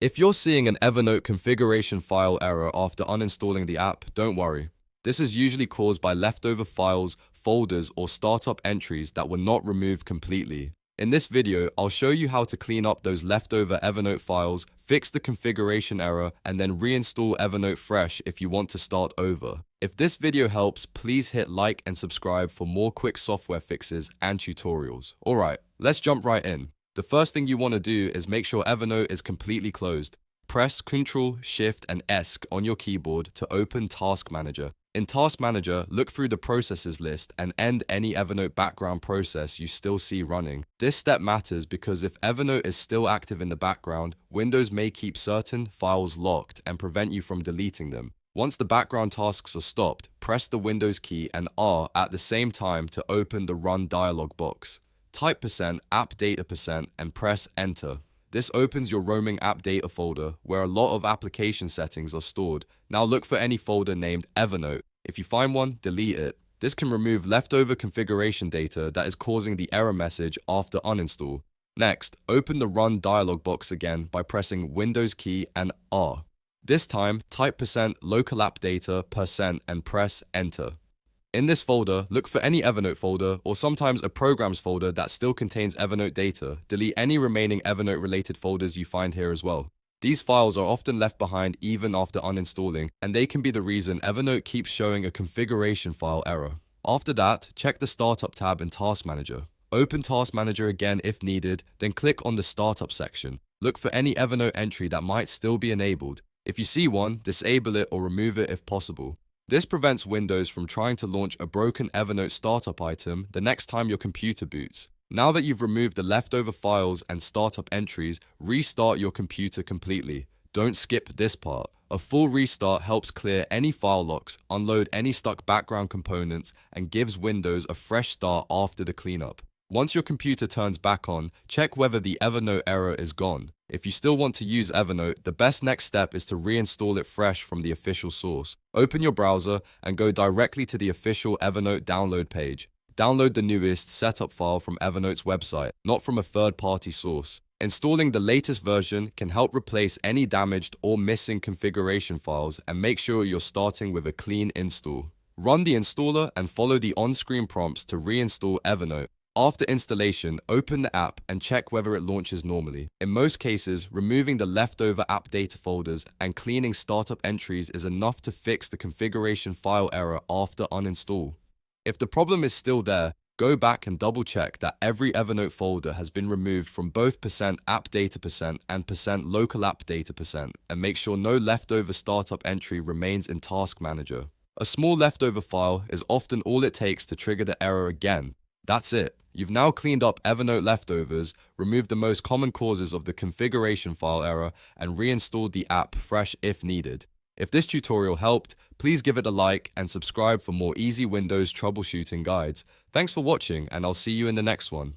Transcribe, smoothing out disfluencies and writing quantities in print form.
If you're seeing an Evernote configuration file error after uninstalling the app, don't worry. This is usually caused by leftover files, folders, or startup entries that were not removed completely. In this video, I'll show you how to clean up those leftover Evernote files, fix the configuration error, and then reinstall Evernote fresh if you want to start over. If this video helps, please hit like and subscribe for more quick software fixes and tutorials. Alright, let's jump right in. The first thing you want to do is make sure Evernote is completely closed. Press Ctrl, Shift, and S on your keyboard to open Task Manager. In Task Manager, look through the processes list and end any Evernote background process you still see running. This step matters because if Evernote is still active in the background, Windows may keep certain files locked and prevent you from deleting them. Once the background tasks are stopped, press the Windows key and R at the same time to open the Run dialog box. Type %appdata% and press Enter. This opens your Roaming AppData folder where a lot of application settings are stored. Now look for any folder named Evernote. If you find one, delete it. This can remove leftover configuration data that is causing the error message after uninstall. Next, open the Run dialog box again by pressing Windows key and R. This time, type %local appdata% and press Enter. In this folder, look for any Evernote folder or sometimes a programs folder that still contains Evernote data. Delete any remaining Evernote-related folders you find here as well. These files are often left behind even after uninstalling, and they can be the reason Evernote keeps showing a configuration file error. After that, check the Startup tab in Task Manager. Open Task Manager again if needed, then click on the Startup section. Look for any Evernote entry that might still be enabled. If you see one, disable it or remove it if possible. This prevents Windows from trying to launch a broken Evernote startup item the next time your computer boots. Now that you've removed the leftover files and startup entries, restart your computer completely. Don't skip this part. A full restart helps clear any file locks, unload any stuck background components, and gives Windows a fresh start after the cleanup. Once your computer turns back on, check whether the Evernote error is gone. If you still want to use Evernote, the best next step is to reinstall it fresh from the official source. Open your browser and go directly to the official Evernote download page. Download the newest setup file from Evernote's website, not from a third-party source. Installing the latest version can help replace any damaged or missing configuration files and make sure you're starting with a clean install. Run the installer and follow the on-screen prompts to reinstall Evernote. After installation, open the app and check whether it launches normally. In most cases, removing the leftover app data folders and cleaning startup entries is enough to fix the configuration file error after uninstall. If the problem is still there, go back and double check that every Evernote folder has been removed from both %appdata% and %local appdata% and make sure no leftover startup entry remains in Task Manager. A small leftover file is often all it takes to trigger the error again. That's it. You've now cleaned up Evernote leftovers, removed the most common causes of the configuration file error, and reinstalled the app fresh if needed. If this tutorial helped, please give it a like and subscribe for more easy Windows troubleshooting guides. Thanks for watching, and I'll see you in the next one.